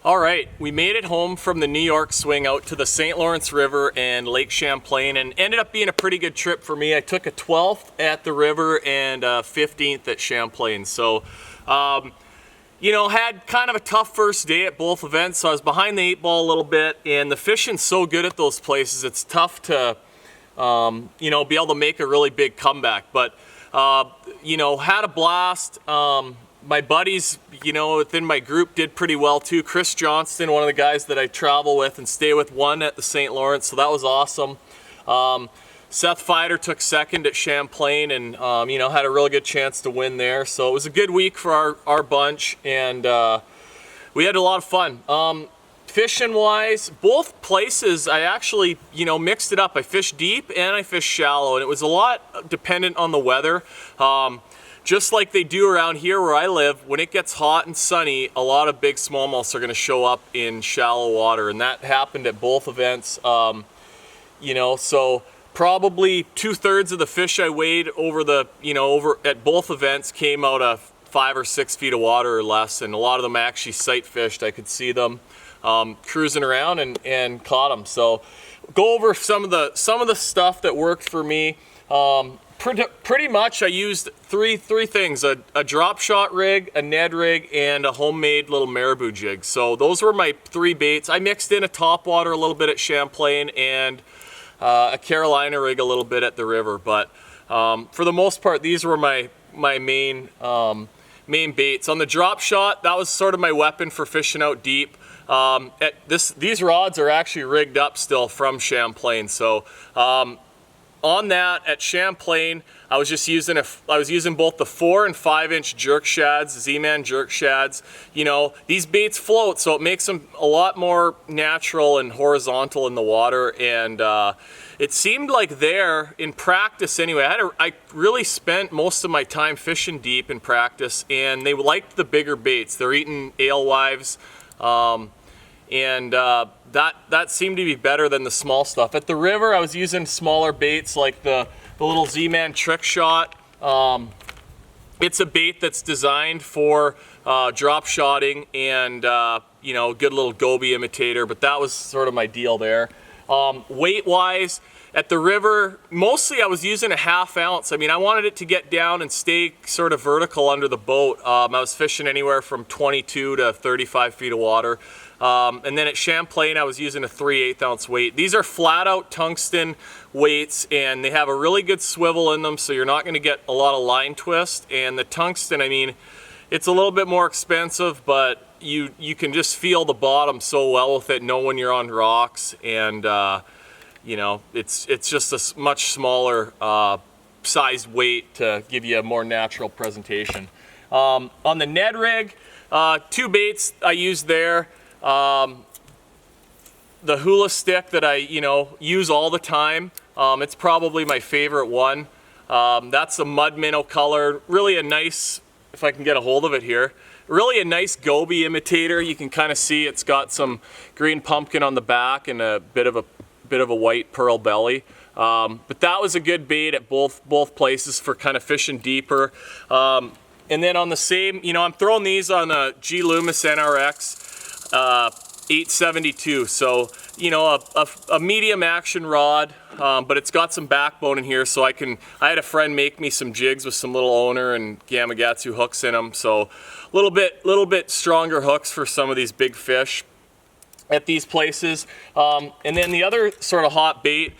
All right, we made it home from the New York swing out to the St. Lawrence River and Lake Champlain, and ended up being a pretty good trip for me. I took a 12th at the river and a 15th at Champlain. So, you know, had kind of a tough first day at both events, so I was behind the 8-ball a little bit, and the fishing's so good at those places, it's tough to, you know, be able to make a really big comeback. But, you know, had a blast. My buddies, you know, within my group did pretty well too. Chris Johnston, one of the guys that I travel with and stay with, won at the St. Lawrence, so that was awesome. Seth Fider took second at Champlain and, you know, had a really good chance to win there. So it was a good week for our bunch, and we had a lot of fun. Fishing wise, both places I actually, you know, mixed it up. I fished deep and I fished shallow, and it was a lot dependent on the weather. Just like they do around here where I live, when it gets hot and sunny, a lot of big smallmouths are going to show up in shallow water, and that happened at both events. You know, so probably 2/3 of the fish I weighed over the, you know, over at both events came out of 5 or 6 feet of water or less, and a lot of them actually sight fished. I could see them cruising around and caught them. So go over some of the stuff that worked for me. Pretty much I used three things: a drop shot rig, a Ned rig, and a homemade little marabou jig. So those were my 3 baits. I mixed in a topwater a little bit at Champlain and a Carolina rig a little bit at the river. But for the most part, these were my main baits. On the drop shot, that was sort of my weapon for fishing out deep. These rods are actually rigged up still from Champlain. So on that at Champlain, I was using both the 4 and 5 inch jerk shads, Z-Man jerk shads. You know, these baits float, so it makes them a lot more natural and horizontal in the water. And it seemed like there, in practice anyway, I really spent most of my time fishing deep in practice, and they liked the bigger baits. They're eating alewives, and that seemed to be better than the small stuff. At the river, I was using smaller baits like the little Z-Man trick shot. It's a bait that's designed for drop shotting and you know, good little goby imitator, but that was sort of my deal there. Weight wise, at the river, mostly I was using a 1/2 ounce. I mean, I wanted it to get down and stay sort of vertical under the boat. I was fishing anywhere from 22 to 35 feet of water. And then at Champlain, I was using a 3/8 ounce weight. These are flat out tungsten weights, and they have a really good swivel in them, so you're not going to get a lot of line twist. And the tungsten, I mean, it's a little bit more expensive, but you can just feel the bottom so well with it, know when you're on rocks, and you know, it's just a much smaller sized weight to give you a more natural presentation. On the Ned rig, 2 baits I used there. The hula stick that I, you know, use all the time. It's probably my favorite one. That's a mud minnow color. Really a nice, if I can get a hold of it here, really a nice goby imitator. You can kind of see it's got some green pumpkin on the back and a bit of a white pearl belly. But that was a good bait at both places for kind of fishing deeper. And then on the same, you know, I'm throwing these on a G Loomis NRX 872. So, you know, a medium action rod, but it's got some backbone in here, so I had a friend make me some jigs with some little owner and Gamakatsu hooks in them. So a little bit stronger hooks for some of these big fish at these places. And then the other sort of hot bait,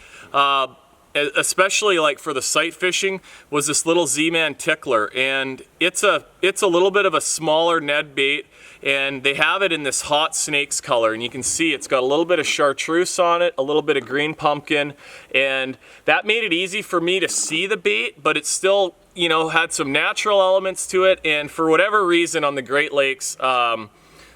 especially like for the sight fishing, was this little Z-Man tickler, and it's a little bit of a smaller Ned bait, and they have it in this hot snakes color, and you can see it's got a little bit of chartreuse on it, a little bit of green pumpkin, and that made it easy for me to see the bait, but it still, you know, had some natural elements to it. And for whatever reason on the Great Lakes,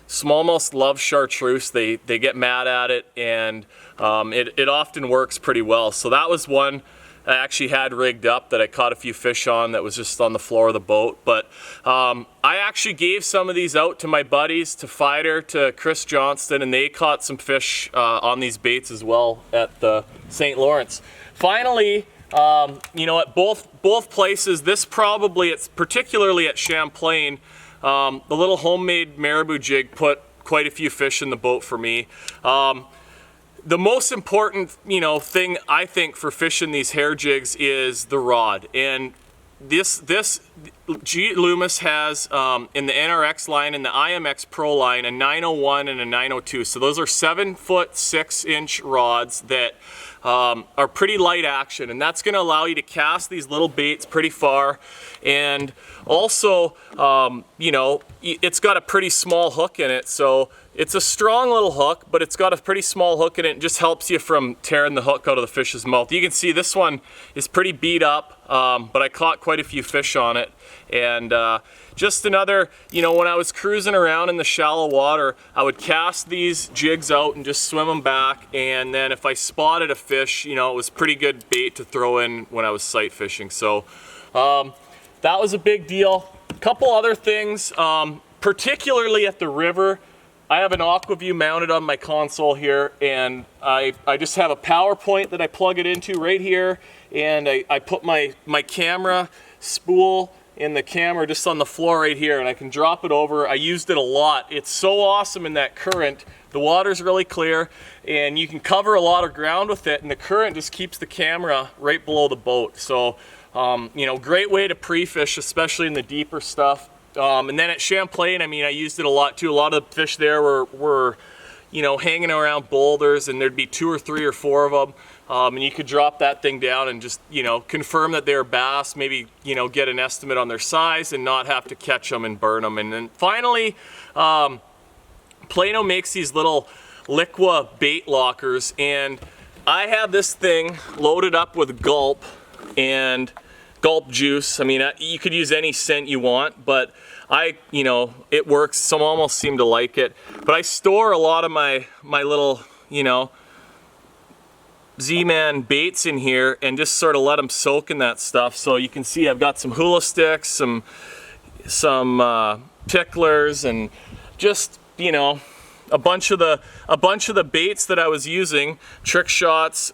smallmouths love chartreuse. They get mad at it, and it often works pretty well. So that was one I actually had rigged up that I caught a few fish on that was just on the floor of the boat. But I actually gave some of these out to my buddies, to Fider, to Chris Johnston, and they caught some fish on these baits as well at the St. Lawrence. Finally, you know, at both places, particularly at Champlain, the little homemade marabou jig put quite a few fish in the boat for me. The most important, thing I think for fishing these hair jigs is the rod. And this G Loomis has in the NRX line and the IMX Pro line a 901 and a 902. So those are 7-foot 6-inch rods that are pretty light action, and that's going to allow you to cast these little baits pretty far. And also, it's got a pretty small hook in it, so it's a strong little hook, but it's got a pretty small hook in it. It just helps you from tearing the hook out of the fish's mouth. You can see this one is pretty beat up, but I caught quite a few fish on it. And just another, when I was cruising around in the shallow water, I would cast these jigs out and just swim them back. And then if I spotted a fish, it was pretty good bait to throw in when I was sight fishing. So that was a big deal. A couple other things, particularly at the river. I have an Aqua-Vu mounted on my console here, and I just have a power point that I plug it into right here, and I put my camera spool in the camera just on the floor right here, and I can drop it over. I used it a lot. It's so awesome in that current. The water's really clear, and you can cover a lot of ground with it, and the current just keeps the camera right below the boat. So, great way to pre-fish, especially in the deeper stuff. And then at Champlain, I used it a lot too. A lot of the fish there were hanging around boulders, and there'd be 2 or 3 or 4 of them. And you could drop that thing down and just, confirm that they're bass, maybe, get an estimate on their size and not have to catch them and burn them. And then finally, Plano makes these little Liqua bait lockers, and I have this thing loaded up with Gulp and Gulp juice. You could use any scent you want, but it works. Some almost seem to like it. But I store a lot of my little, Z-Man baits in here and just sort of let them soak in that stuff. So you can see I've got some hula sticks, some ticklers, and just, a bunch of the baits that I was using, trick shots,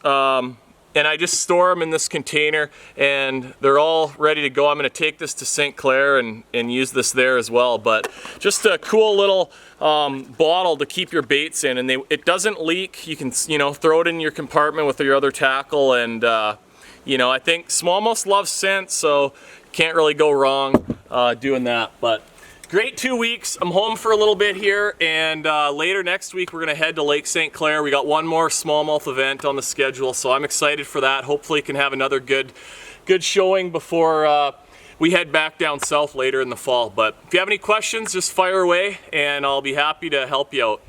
and I just store them in this container, and they're all ready to go. I'm going to take this to St. Clair and use this there as well. But just a cool little bottle to keep your baits in, and it doesn't leak. You can throw it in your compartment with your other tackle, and I think smallmouths love scent, so can't really go wrong doing that. But great 2 weeks. I'm home for a little bit here, and later next week we're going to head to Lake St. Clair. We got one more smallmouth event on the schedule, so I'm excited for that. Hopefully can have another good showing before we head back down south later in the fall. But if you have any questions, just fire away, and I'll be happy to help you out.